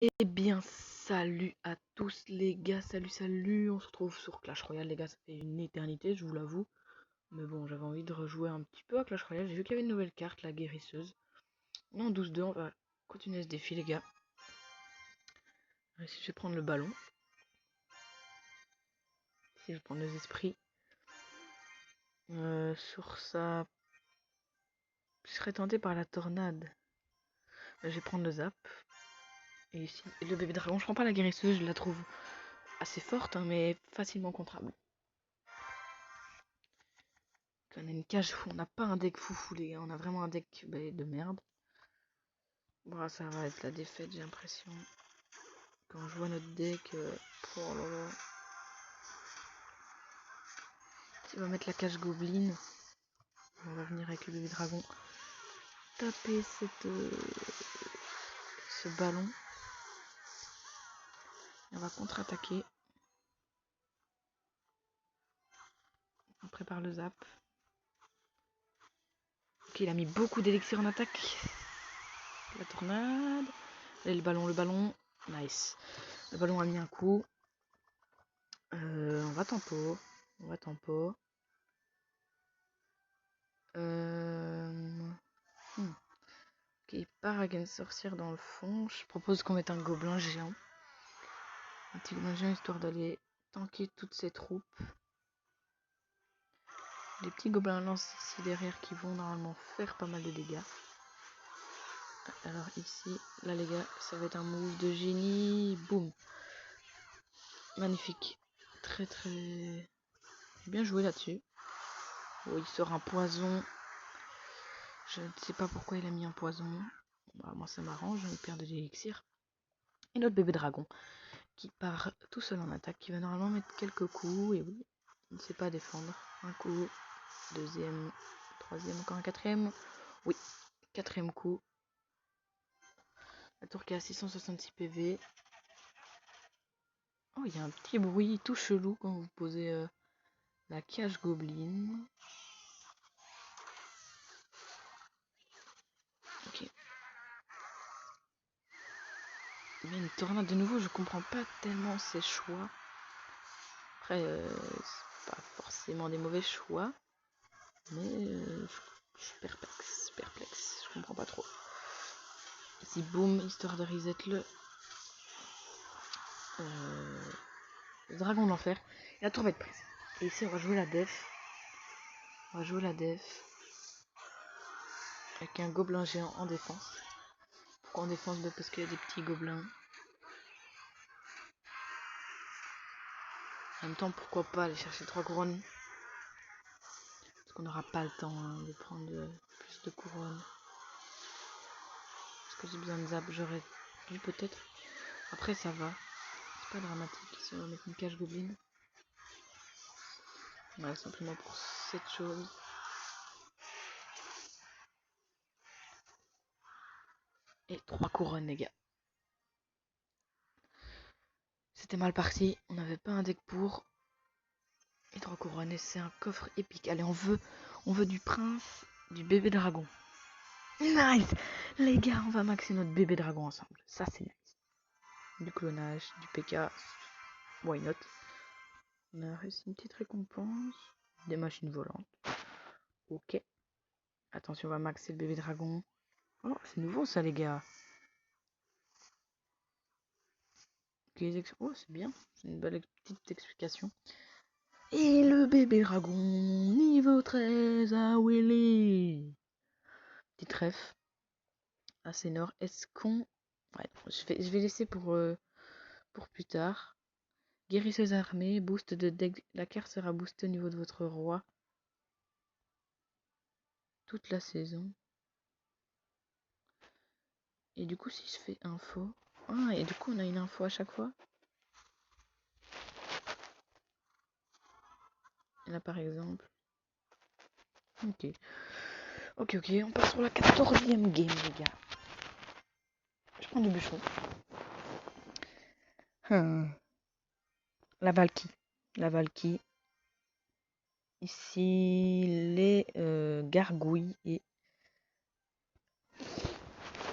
Eh bien, salut à tous les gars, salut, on se retrouve sur Clash Royale les gars, ça fait une éternité, je vous l'avoue. Mais bon, j'avais envie de rejouer un petit peu à Clash Royale, j'ai vu qu'il y avait une nouvelle carte, la guérisseuse. On est en 12-2, on va continuer ce défi les gars. Ici, je vais prendre le ballon. Ici, je vais prendre les esprits. Sur ça, je serais tenté par la tornade. Là, je vais prendre le zap. Et ici, le bébé dragon, je prends pas la guérisseuse, je la trouve assez forte, hein, mais facilement contrable. On a une cage, on n'a pas un deck foufou les gars, on a vraiment un deck de merde. Bon, ça va être la défaite, j'ai l'impression. Quand je vois notre deck, oh là là. On va mettre la cage goblin. On va venir avec le bébé dragon taper ce ballon. Et on va contre-attaquer. On prépare le zap. Ok, il a mis beaucoup d'élixir en attaque. La tornade. Et le ballon. Nice. Le ballon a mis un coup. On va tempo. Ok, il part avec une sorcière dans le fond. Je propose qu'on mette un gobelin géant. Un petit gobelin géant histoire d'aller tanker toutes ces troupes. Des petits gobelins lance ici derrière qui vont normalement faire pas mal de dégâts. Alors ici, là les gars, ça va être un move de génie. Boum. Magnifique. Très bien joué là-dessus. Oh, il sort un poison. Je ne sais pas pourquoi il a mis un poison. Bah, moi ça m'arrange, il perd de l'élixir. Et notre bébé dragon qui part tout seul en attaque, qui va normalement mettre quelques coups. Et oui, il ne sait pas défendre. Un coup, deuxième, troisième, encore un quatrième. Oui, quatrième coup. La tour qui est à 666 PV. Oh, il y a un petit bruit tout chelou quand vous posez la cage goblin. Ok. Mais une tornade de nouveau, je comprends pas tellement ses choix. Après, c'est pas forcément des mauvais choix. Mais je suis perplexe. Je comprends pas trop. Ici, boum, histoire de reset le dragon de l'enfer. Et la tour va être prise. Et ici, on va jouer la def. Avec un gobelin géant en défense. Pourquoi en défense? Parce qu'il y a des petits gobelins. En même temps, pourquoi pas aller chercher 3 couronnes? Parce qu'on n'aura pas le temps de prendre plus de couronnes. Est-ce que j'ai besoin de zap? J'aurais dû peut-être. Après, ça va. C'est pas dramatique. Ici, on va mettre une cage goblin. Voilà, simplement pour cette chose. Et 3 couronnes, les gars. C'était mal parti. On n'avait pas un deck pour. Et 3 couronnes. Et c'est un coffre épique. Allez, on veut du prince, du bébé dragon. Nice! Les gars, on va maxer notre bébé dragon ensemble. Ça, c'est nice. Du clonage, du PK. Why not? On a réussi une petite récompense. Des machines volantes. Ok. Attention, on va maxer le bébé dragon. Oh, c'est nouveau ça, les gars. Oh, c'est bien. C'est une belle petite explication. Et le bébé dragon, niveau 13 à Willy. Petit ref. Assez nord. Est-ce qu'on... Ouais, je vais laisser pour plus tard. Guérisseuse armée, boost de deck. La carte sera boostée au niveau de votre roi. Toute la saison. Et du coup, si je fais info... Ah, et du coup, on a une info à chaque fois. Et là, par exemple... Ok, on passe sur la 14e game, les gars. Je prends du bûcheron. La Valky. Ici, les gargouilles et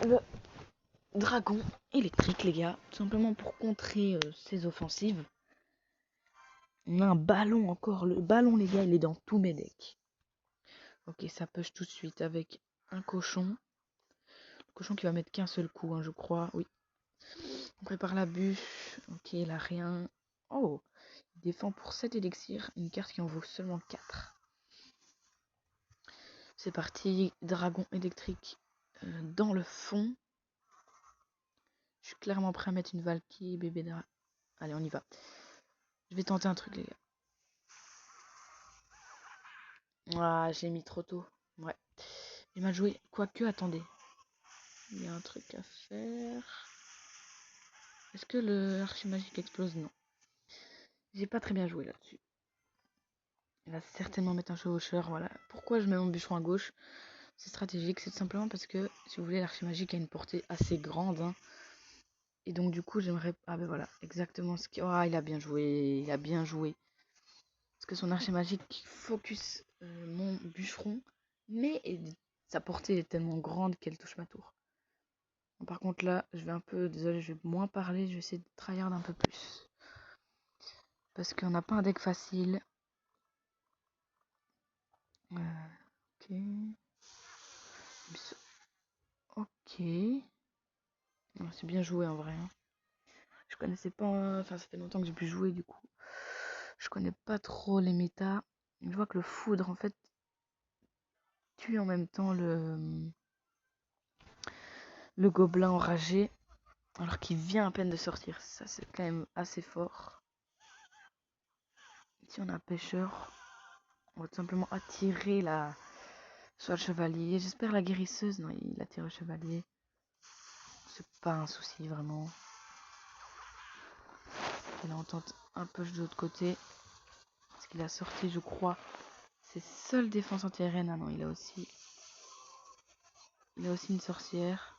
le dragon électrique, les gars. Tout simplement pour contrer ses offensives. On a un ballon encore. Le ballon, les gars, il est dans tous mes decks. Ok, ça push tout de suite avec un cochon. Le cochon qui va mettre qu'un seul coup, hein, je crois. Oui. On prépare la bûche. Ok, il a rien. Oh, il défend pour 7 élixirs. Une carte qui en vaut seulement 4. C'est parti. Dragon électrique dans le fond. Je suis clairement prêt à mettre une Valkyrie, bébé dragon. Allez, on y va. Je vais tenter un truc, les gars. Ah, j'ai mis trop tôt. Ouais. J'ai mal joué. Quoique, attendez. Il y a un truc à faire. Est-ce que le archimagique explose? Non. J'ai pas très bien joué là-dessus. Il va certainement mettre un chevaucheur. Voilà. Pourquoi je mets mon bûcheron à gauche? C'est stratégique. C'est tout simplement parce que, si vous voulez, l'archimagique a une portée assez grande. Hein. Et donc, du coup, j'aimerais. Ah, ben voilà. Exactement ce qu'il. Oh, il a bien joué. Il a bien joué. Parce que son archimagique focus mon bûcheron. Mais sa portée est tellement grande qu'elle touche ma tour. Par contre là, je vais un peu, désolé, je vais moins parler, je vais essayer de tryhard un peu plus. Parce qu'on n'a pas un deck facile. Ok. Ok. C'est bien joué en vrai. Hein. Je connaissais pas, enfin ça fait longtemps que j'ai pu jouer du coup. Je connais pas trop les méta. Je vois que le foudre en fait tue en même temps le gobelin enragé. Alors qu'il vient à peine de sortir. Ça c'est quand même assez fort. Ici on a pêcheur. On va tout simplement attirer soit le chevalier. J'espère la guérisseuse. Non, il attire le chevalier. C'est pas un souci vraiment. Et là on tente un peu de l'autre côté. Parce qu'il a sorti, je crois, ses seules défenses anti-aériennes. Ah non, il a aussi une sorcière.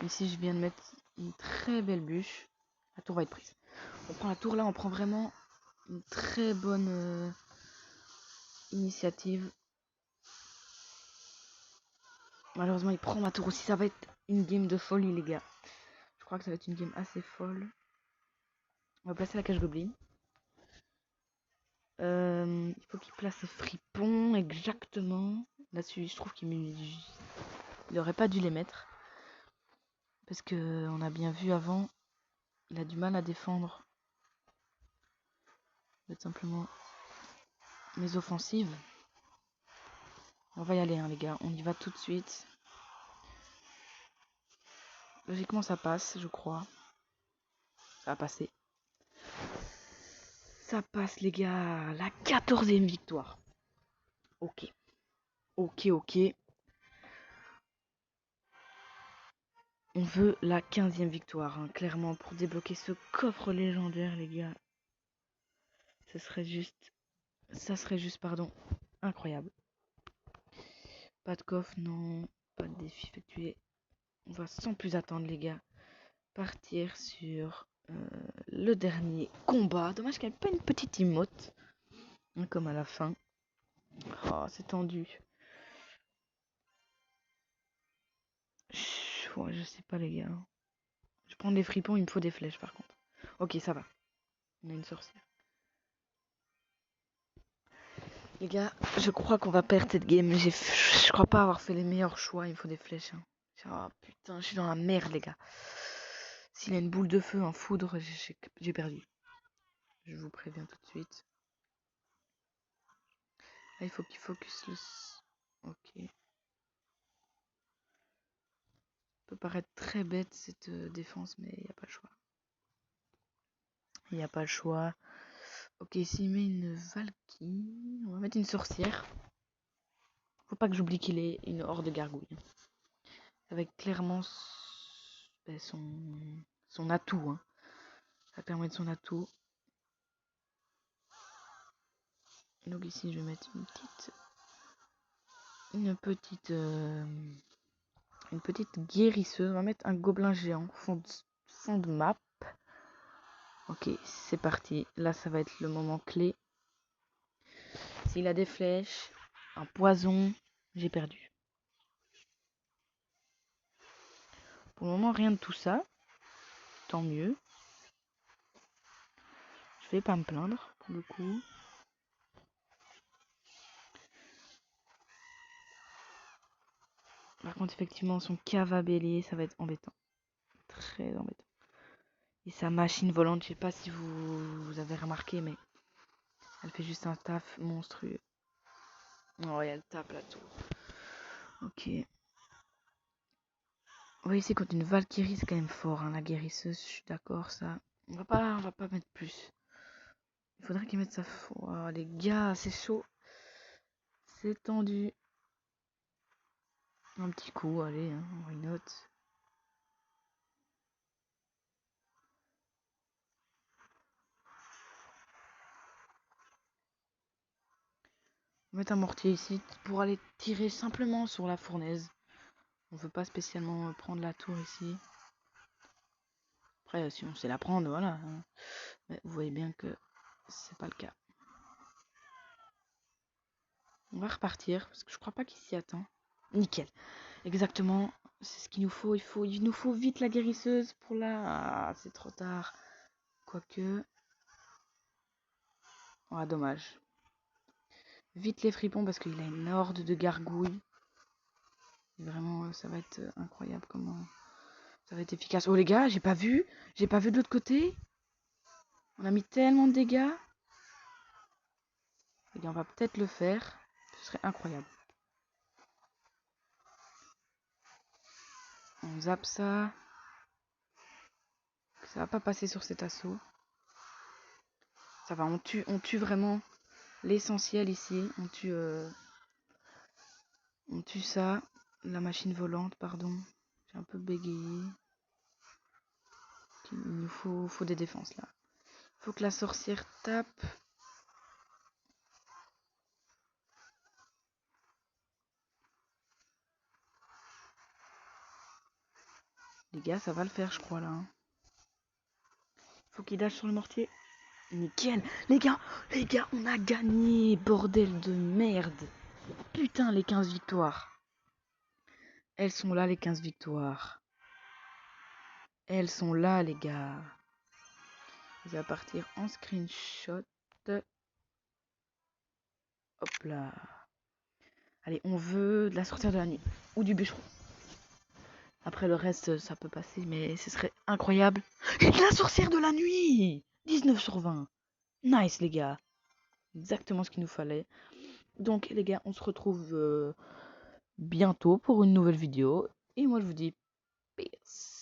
Ici je viens de mettre une très belle bûche. La tour va être prise. On prend la tour là, on prend vraiment une très bonne initiative. Malheureusement il prend ma tour aussi. Ça va être une game de folie les gars. Je crois que ça va être une game assez folle. On va placer la cage goblin. Il faut qu'il place ses fripons exactement. Là-dessus, je trouve qu'il aurait pas dû les mettre. Parce que on a bien vu avant, il a du mal à défendre. Tout simplement mes offensives. On va y aller, hein, les gars. On y va tout de suite. Logiquement, ça passe, je crois. Ça a passé. Ça passe, les gars. La 14e victoire. Ok. Ok. On veut la 15e victoire, hein, clairement, pour débloquer ce coffre légendaire, les gars. Ça serait juste, incroyable. Pas de coffre, non. Pas de défi effectué. On va sans plus attendre, les gars, partir sur le dernier combat. Dommage qu'il n'y ait pas une petite emote, hein, comme à la fin. Oh, c'est tendu. Ouais, je sais pas, les gars. Je prends des fripons, il me faut des flèches, par contre. Ok, ça va. On a une sorcière. Les gars, je crois qu'on va perdre cette game. Je crois pas avoir fait les meilleurs choix. Il me faut des flèches. Hein. Oh putain, je suis dans la merde, les gars. S'il a une boule de feu, un foudre, j'ai perdu. Je vous préviens tout de suite. Là, il faut qu'il focus le... Ok. Peut paraître très bête cette défense, mais il n'y a pas le choix. Il n'y a pas le choix. Ok, s'il met une Valkyrie, on va mettre une sorcière. Faut pas que j'oublie qu'il est une horde de gargouilles. Avec clairement son atout. Hein. Ça permet de son atout. Donc ici, je vais mettre une petite guérisseuse. On va mettre un gobelin géant, fond de map. Ok, c'est parti. Là, ça va être le moment clé. S'il a des flèches, un poison, j'ai perdu. Pour le moment, rien de tout ça. Tant mieux. Je vais pas me plaindre, pour le coup. Par contre, effectivement, son cave à bélier, ça va être embêtant. Très embêtant. Et sa machine volante, je sais pas si vous avez remarqué, mais elle fait juste un taf monstrueux. Oh, et elle tape la tour. Ok. Oui, c'est quand une Valkyrie, c'est quand même fort, hein, la guérisseuse, je suis d'accord, ça. On va pas mettre plus. Il faudrait qu'ils mettent ça. Oh, les gars, c'est chaud. C'est tendu. Un petit coup, allez, hein, why not. On va mettre un mortier ici pour aller tirer simplement sur la fournaise. On veut pas spécialement prendre la tour ici. Après, si on sait la prendre, voilà. Hein. Mais vous voyez bien que c'est pas le cas. On va repartir parce que je crois pas qu'il s'y attend. Nickel. Exactement. C'est ce qu'il nous faut. Il nous faut vite la guérisseuse pour la. Ah, c'est trop tard. Quoique. Ah, dommage. Vite les fripons parce qu'il a une horde de gargouilles. Et vraiment, ça va être incroyable comment ça va être efficace. Oh les gars, j'ai pas vu de l'autre côté. On a mis tellement de dégâts. Les gars, on va peut-être le faire. Ce serait incroyable. On zappe ça. Ça va pas passer sur cet assaut. Ça va, on tue vraiment l'essentiel ici. On tue ça. La machine volante, pardon. J'ai un peu bégayé. Il nous faut des défenses là. Il faut que la sorcière tape. Les gars, ça va le faire, je crois là. Hein. Faut qu'il dash sur le mortier. Nickel. Les gars, on a gagné. Bordel de merde. Putain, les 15 victoires. Elles sont là, les 15 victoires. Elles sont là, les gars. Ça va partir en screenshot. Hop là. Allez, on veut de la sorcière de la nuit. Ou du bûcheron. Après, le reste, ça peut passer, mais ce serait incroyable. Et de la sorcière de la nuit 19 sur 20. Nice, les gars. Exactement ce qu'il nous fallait. Donc, les gars, on se retrouve bientôt pour une nouvelle vidéo. Et moi, je vous dis peace.